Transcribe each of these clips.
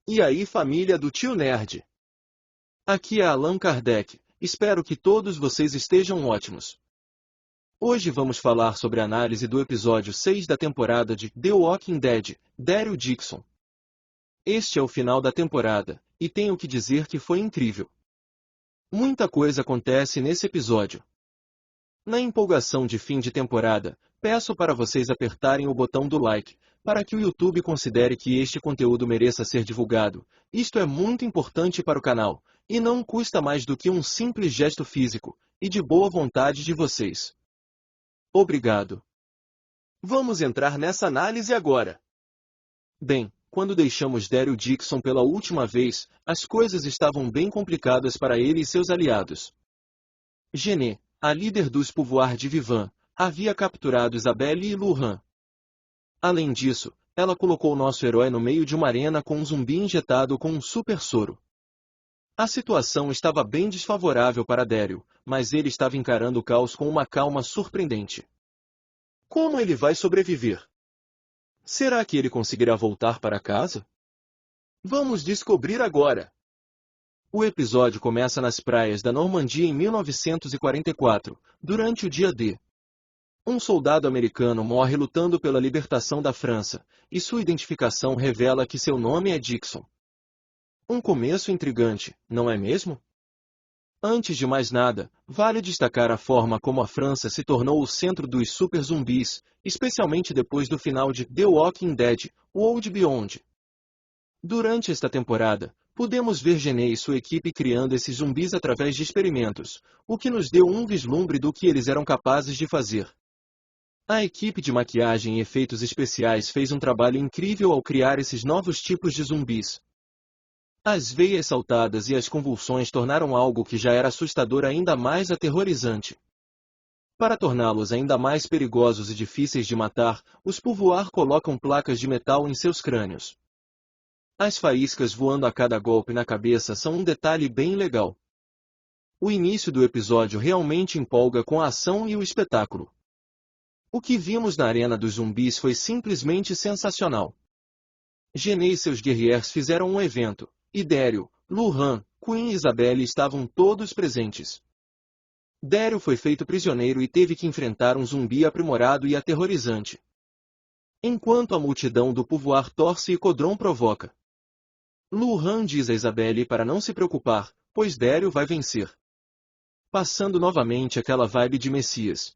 E aí, família do Tio Nerd? Aqui é Allan Kardec, espero que todos vocês estejam ótimos. Hoje vamos falar sobre a análise do episódio 6 da temporada de The Walking Dead, Daryl Dixon. Este é o final da temporada, e tenho que dizer que foi incrível. Muita coisa acontece nesse episódio. Na empolgação de fim de temporada, peço para vocês apertarem o botão do like, para que o YouTube considere que este conteúdo mereça ser divulgado. Isto é muito importante para o canal, e não custa mais do que um simples gesto físico, e de boa vontade de vocês. Obrigado. Vamos entrar nessa análise agora. Bem, quando deixamos Daryl Dixon pela última vez, as coisas estavam bem complicadas para ele e seus aliados. Jenny, a líder dos Pouvoir de Vivant, havia capturado Isabelle e Luhan. Além disso, ela colocou nosso herói no meio de uma arena com um zumbi injetado com um super soro. A situação estava bem desfavorável para Daryl, mas ele estava encarando o caos com uma calma surpreendente. Como ele vai sobreviver? Será que ele conseguirá voltar para casa? Vamos descobrir agora. O episódio começa nas praias da Normandia em 1944, durante o dia D. Um soldado americano morre lutando pela libertação da França, e sua identificação revela que seu nome é Dixon. Um começo intrigante, não é mesmo? Antes de mais nada, vale destacar a forma como a França se tornou o centro dos super zumbis, especialmente depois do final de The Walking Dead, World Beyond. Durante esta temporada, pudemos ver Jenny e sua equipe criando esses zumbis através de experimentos, o que nos deu um vislumbre do que eles eram capazes de fazer. A equipe de maquiagem e efeitos especiais fez um trabalho incrível ao criar esses novos tipos de zumbis. As veias saltadas e as convulsões tornaram algo que já era assustador ainda mais aterrorizante. Para torná-los ainda mais perigosos e difíceis de matar, os Pouvoir colocam placas de metal em seus crânios. As faíscas voando a cada golpe na cabeça são um detalhe bem legal. O início do episódio realmente empolga com a ação e o espetáculo. O que vimos na arena dos zumbis foi simplesmente sensacional. Jenny e seus guerreiros fizeram um evento, e Daryl, Luhan, Quinn e Isabelle estavam todos presentes. Daryl foi feito prisioneiro e teve que enfrentar um zumbi aprimorado e aterrorizante. Enquanto a multidão do Pouvoir torce e Codron provoca. Luhan diz a Isabelle para não se preocupar, pois Daryl vai vencer. Passando novamente aquela vibe de Messias.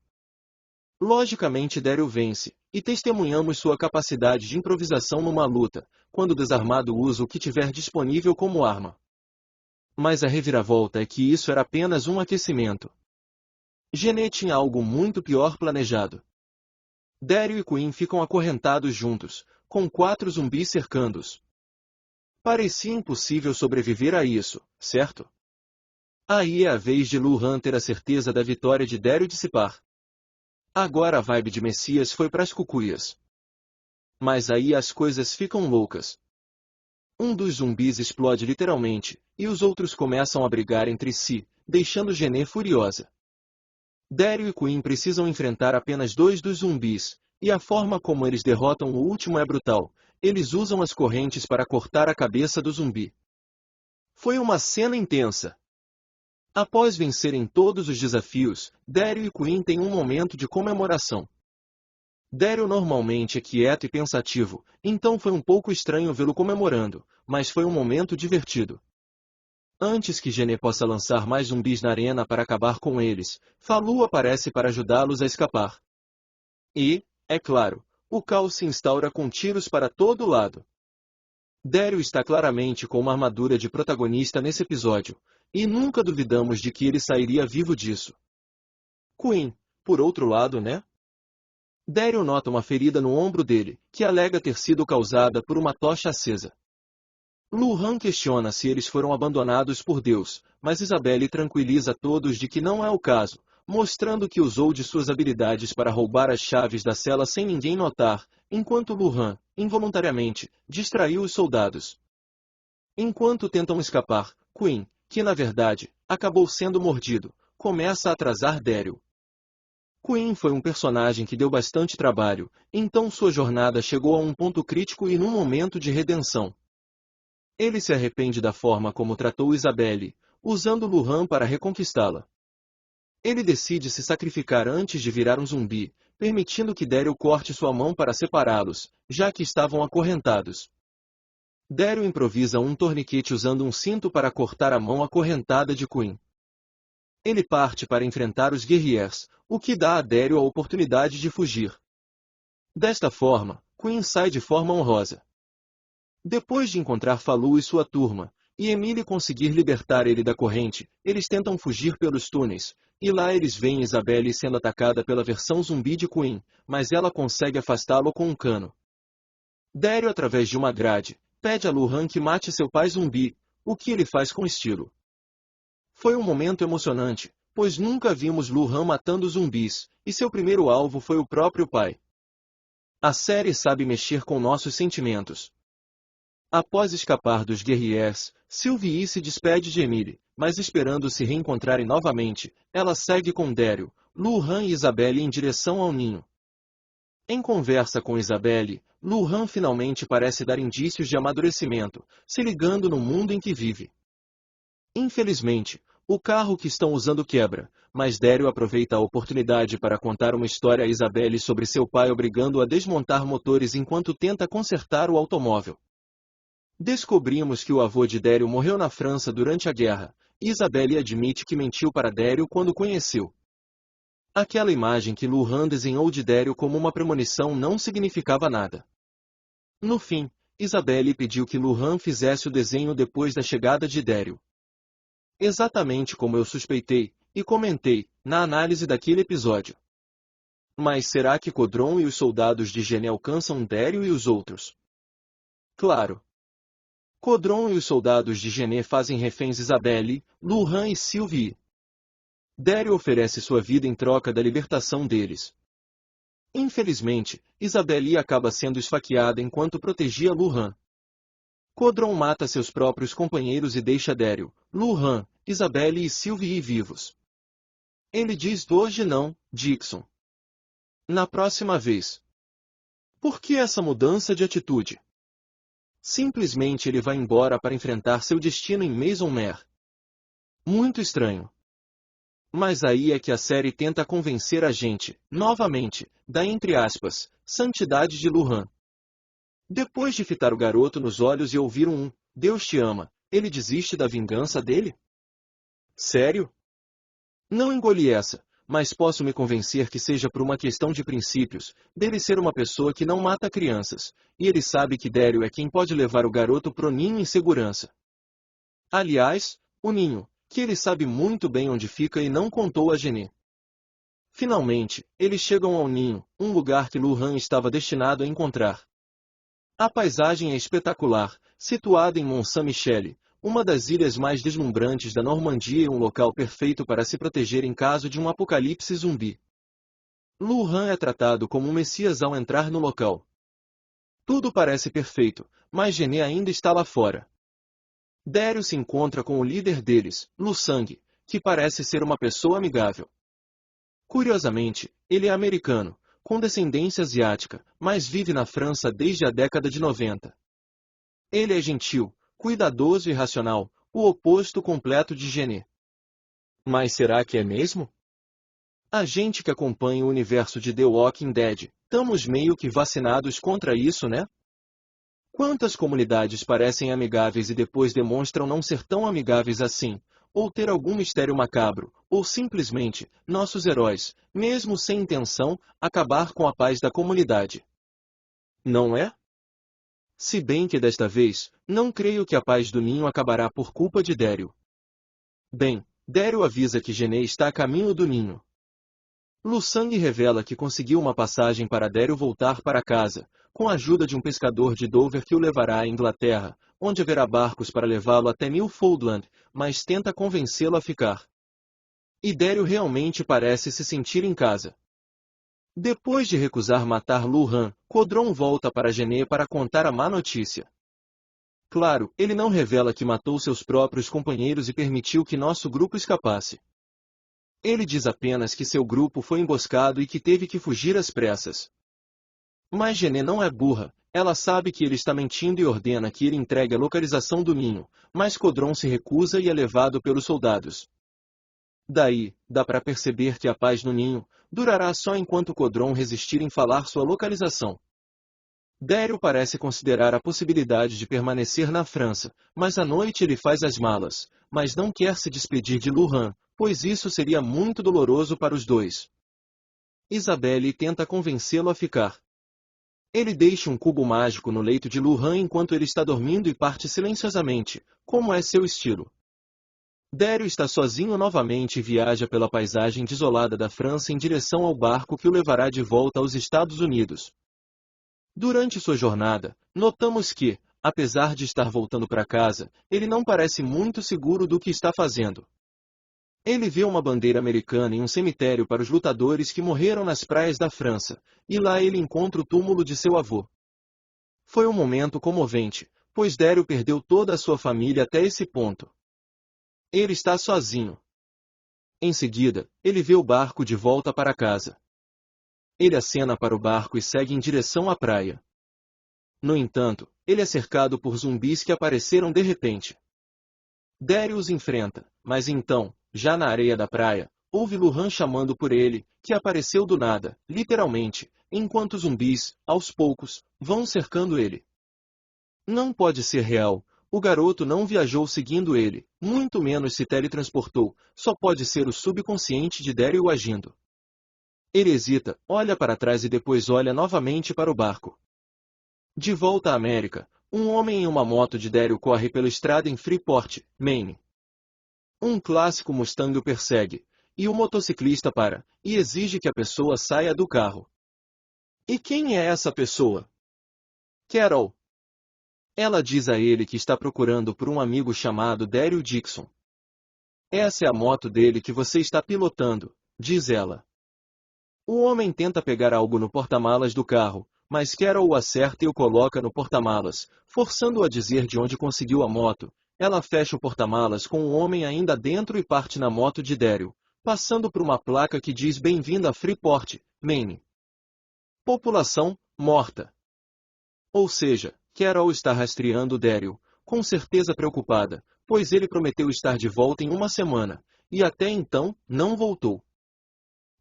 Logicamente Daryl vence, e testemunhamos sua capacidade de improvisação numa luta, quando desarmado usa o que tiver disponível como arma. Mas a reviravolta é que isso era apenas um aquecimento. Jenny tinha algo muito pior planejado. Daryl e Quinn ficam acorrentados juntos, com 4 zumbis cercando-os. Parecia impossível sobreviver a isso, certo? Aí é a vez de Luhan ter a certeza da vitória de Daryl dissipar. Agora a vibe de Messias foi pras cucuias. Mas aí as coisas ficam loucas. Um dos zumbis explode literalmente, e os outros começam a brigar entre si, deixando Jenny furiosa. Daryl e Quinn precisam enfrentar apenas 2 dos zumbis, e a forma como eles derrotam o último é brutal. Eles usam as correntes para cortar a cabeça do zumbi. Foi uma cena intensa. Após vencerem todos os desafios, Daryl e Quinn têm um momento de comemoração. Daryl normalmente é quieto e pensativo, então foi um pouco estranho vê-lo comemorando, mas foi um momento divertido. Antes que Jenny possa lançar mais zumbis na arena para acabar com eles, Falu aparece para ajudá-los a escapar. E, é claro, o caos se instaura com tiros para todo lado. Daryl está claramente com uma armadura de protagonista nesse episódio, e nunca duvidamos de que ele sairia vivo disso. Quinn, por outro lado, né? Daryl nota uma ferida no ombro dele, que alega ter sido causada por uma tocha acesa. Luhan questiona se eles foram abandonados por Deus, mas Isabelle tranquiliza todos de que não é o caso, mostrando que usou de suas habilidades para roubar as chaves da cela sem ninguém notar, enquanto Luhan, involuntariamente, distraiu os soldados. Enquanto tentam escapar, Quinn, que na verdade, acabou sendo mordido, começa a atrasar Daryl. Quinn foi um personagem que deu bastante trabalho, então sua jornada chegou a um ponto crítico e num momento de redenção. Ele se arrepende da forma como tratou Isabelle, usando Luhan para reconquistá-la. Ele decide se sacrificar antes de virar um zumbi, permitindo que Daryl corte sua mão para separá-los, já que estavam acorrentados. Daryl improvisa um torniquete usando um cinto para cortar a mão acorrentada de Quinn. Ele parte para enfrentar os Guerriers, o que dá a Daryl a oportunidade de fugir. Desta forma, Quinn sai de forma honrosa. Depois de encontrar Falu e sua turma, e Emily conseguir libertar ele da corrente, eles tentam fugir pelos túneis, e lá eles veem Isabelle sendo atacada pela versão zumbi de Quinn, mas ela consegue afastá-lo com um cano. Daryl, através de uma grade, pede a Luhan que mate seu pai zumbi, o que ele faz com estilo. Foi um momento emocionante, pois nunca vimos Luhan matando zumbis, e seu primeiro alvo foi o próprio pai. A série sabe mexer com nossos sentimentos. Após escapar dos Guerriers, Sylvie se despede de Emily, mas esperando se reencontrarem novamente, ela segue com Daryl, Luhan e Isabelle em direção ao ninho. Em conversa com Isabelle, Luhan finalmente parece dar indícios de amadurecimento, se ligando no mundo em que vive. Infelizmente, o carro que estão usando quebra, mas Daryl aproveita a oportunidade para contar uma história a Isabelle sobre seu pai obrigando-o a desmontar motores enquanto tenta consertar o automóvel. Descobrimos que o avô de Daryl morreu na França durante a guerra, e Isabelle admite que mentiu para Daryl quando o conheceu. Aquela imagem que Luhan desenhou de Daryl como uma premonição não significava nada. No fim, Isabelle pediu que Luhan fizesse o desenho depois da chegada de Daryl. Exatamente como eu suspeitei, e comentei, na análise daquele episódio. Mas será que Codron e os soldados de Gene alcançam Daryl e os outros? Claro. Codron e os soldados de Gene fazem reféns Isabelle, Luhan e Sylvie. Daryl oferece sua vida em troca da libertação deles. Infelizmente, Isabelle acaba sendo esfaqueada enquanto protegia Luhan. Codron mata seus próprios companheiros e deixa Daryl, Luhan, Isabelle e Sylvie vivos. Ele diz hoje não, Dixon. Na próxima vez. Por que essa mudança de atitude? Simplesmente ele vai embora para enfrentar seu destino em Maison Mare. Muito estranho. Mas aí é que a série tenta convencer a gente, novamente, da entre aspas, santidade de Luhan. Depois de fitar o garoto nos olhos e ouvir um Deus te ama, ele desiste da vingança dele? Sério? Não engoli essa, mas posso me convencer que seja por uma questão de princípios, dele ser uma pessoa que não mata crianças, e ele sabe que Daryl é quem pode levar o garoto pro ninho em segurança. Aliás, o ninho, que ele sabe muito bem onde fica e não contou a Gene. Finalmente, eles chegam ao ninho, um lugar que Luhan estava destinado a encontrar. A paisagem é espetacular, situada em Mont-Saint-Michel, uma das ilhas mais deslumbrantes da Normandia e um local perfeito para se proteger em caso de um apocalipse zumbi. Luhan é tratado como um messias ao entrar no local. Tudo parece perfeito, mas Gene ainda está lá fora. Daryl se encontra com o líder deles, Lusang, que parece ser uma pessoa amigável. Curiosamente, ele é americano, com descendência asiática, mas vive na França desde a década de 90. Ele é gentil, cuidadoso e racional, o oposto completo de Gene. Mas será que é mesmo? A gente que acompanha o universo de The Walking Dead, estamos meio que vacinados contra isso, né? Quantas comunidades parecem amigáveis e depois demonstram não ser tão amigáveis assim, ou ter algum mistério macabro, ou simplesmente, nossos heróis, mesmo sem intenção, acabar com a paz da comunidade. Não é? Se bem que desta vez, não creio que a paz do ninho acabará por culpa de Daryl. Bem, Daryl avisa que Gene está a caminho do ninho. Lusang revela que conseguiu uma passagem para Daryl voltar para casa, com a ajuda de um pescador de Dover que o levará à Inglaterra, onde haverá barcos para levá-lo até Newfoundland, mas tenta convencê-lo a ficar. E Daryl realmente parece se sentir em casa. Depois de recusar matar Luhan, Codron volta para Gene para contar a má notícia. Claro, ele não revela que matou seus próprios companheiros e permitiu que nosso grupo escapasse. Ele diz apenas que seu grupo foi emboscado e que teve que fugir às pressas. Mas Gené não é burra, ela sabe que ele está mentindo e ordena que ele entregue a localização do ninho, mas Codron se recusa e é levado pelos soldados. Daí, dá para perceber que a paz no ninho durará só enquanto Codron resistir em falar sua localização. Daryl parece considerar a possibilidade de permanecer na França, mas à noite ele faz as malas, mas não quer se despedir de Luhan, pois isso seria muito doloroso para os dois. Isabelle tenta convencê-lo a ficar. Ele deixa um cubo mágico no leito de Luhan enquanto ele está dormindo e parte silenciosamente, como é seu estilo. Daryl está sozinho novamente e viaja pela paisagem desolada da França em direção ao barco que o levará de volta aos Estados Unidos. Durante sua jornada, notamos que, apesar de estar voltando para casa, ele não parece muito seguro do que está fazendo. Ele vê uma bandeira americana em um cemitério para os lutadores que morreram nas praias da França, e lá ele encontra o túmulo de seu avô. Foi um momento comovente, pois Daryl perdeu toda a sua família até esse ponto. Ele está sozinho. Em seguida, ele vê o barco de volta para casa. Ele acena para o barco e segue em direção à praia. No entanto, ele é cercado por zumbis que apareceram de repente. Daryl os enfrenta, mas então, já na areia da praia, ouve Luhan chamando por ele, que apareceu do nada, literalmente, enquanto os zumbis, aos poucos, vão cercando ele. Não pode ser real, o garoto não viajou seguindo ele, muito menos se teletransportou, só pode ser o subconsciente de Daryl agindo. Ele hesita, olha para trás e depois olha novamente para o barco. De volta à América, um homem em uma moto de Daryl corre pela estrada em Freeport, Maine. Um clássico Mustang o persegue, e o motociclista para, e exige que a pessoa saia do carro. E quem é essa pessoa? Carol. Ela diz a ele que está procurando por um amigo chamado Daryl Dixon. Essa é a moto dele que você está pilotando, diz ela. O homem tenta pegar algo no porta-malas do carro, mas Carol o acerta e o coloca no porta-malas, forçando-o a dizer de onde conseguiu a moto. Ela fecha o porta-malas com o homem ainda dentro e parte na moto de Daryl, passando por uma placa que diz Bem-vindo a Freeport, Maine. População, morta. Ou seja, Carol está rastreando Daryl, com certeza preocupada, pois ele prometeu estar de volta em uma semana, e até então, não voltou.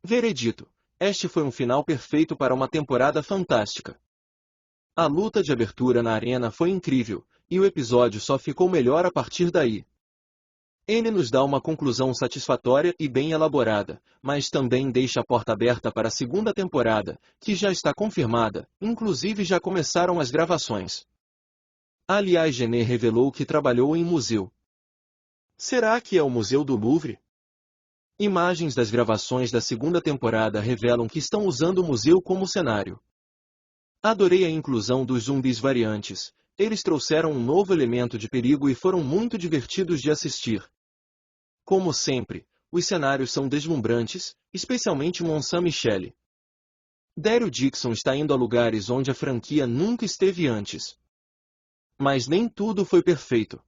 Veredito. Este foi um final perfeito para uma temporada fantástica. A luta de abertura na arena foi incrível, e o episódio só ficou melhor a partir daí. Ele nos dá uma conclusão satisfatória e bem elaborada, mas também deixa a porta aberta para a segunda temporada, que já está confirmada, inclusive já começaram as gravações. Aliás, Gené revelou que trabalhou em museu. Será que é o Museu do Louvre? Imagens das gravações da segunda temporada revelam que estão usando o museu como cenário. Adorei a inclusão dos zumbis variantes, eles trouxeram um novo elemento de perigo e foram muito divertidos de assistir. Como sempre, os cenários são deslumbrantes, especialmente Mont Saint-Michel. Daryl Dixon está indo a lugares onde a franquia nunca esteve antes. Mas nem tudo foi perfeito.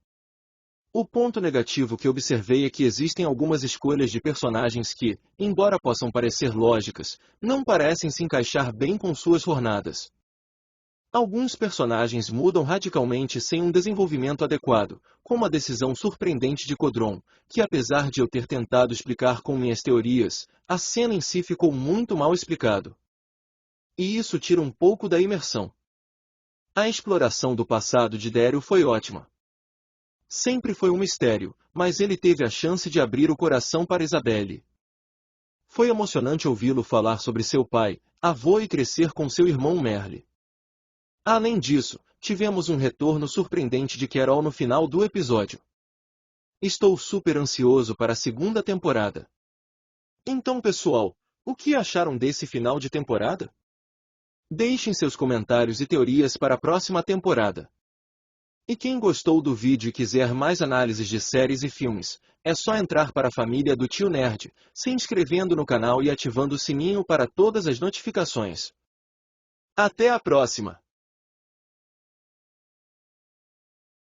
O ponto negativo que observei é que existem algumas escolhas de personagens que, embora possam parecer lógicas, não parecem se encaixar bem com suas jornadas. Alguns personagens mudam radicalmente sem um desenvolvimento adequado, como a decisão surpreendente de Codron, que apesar de eu ter tentado explicar com minhas teorias, a cena em si ficou muito mal explicado. E isso tira um pouco da imersão. A exploração do passado de Daryl foi ótima. Sempre foi um mistério, mas ele teve a chance de abrir o coração para Isabelle. Foi emocionante ouvi-lo falar sobre seu pai, avô e crescer com seu irmão Merle. Além disso, tivemos um retorno surpreendente de Carol no final do episódio. Estou super ansioso para a segunda temporada. Então, pessoal, o que acharam desse final de temporada? Deixem seus comentários e teorias para a próxima temporada. E quem gostou do vídeo e quiser mais análises de séries e filmes, é só entrar para a família do Tio Nerd, se inscrevendo no canal e ativando o sininho para todas as notificações. Até a próxima!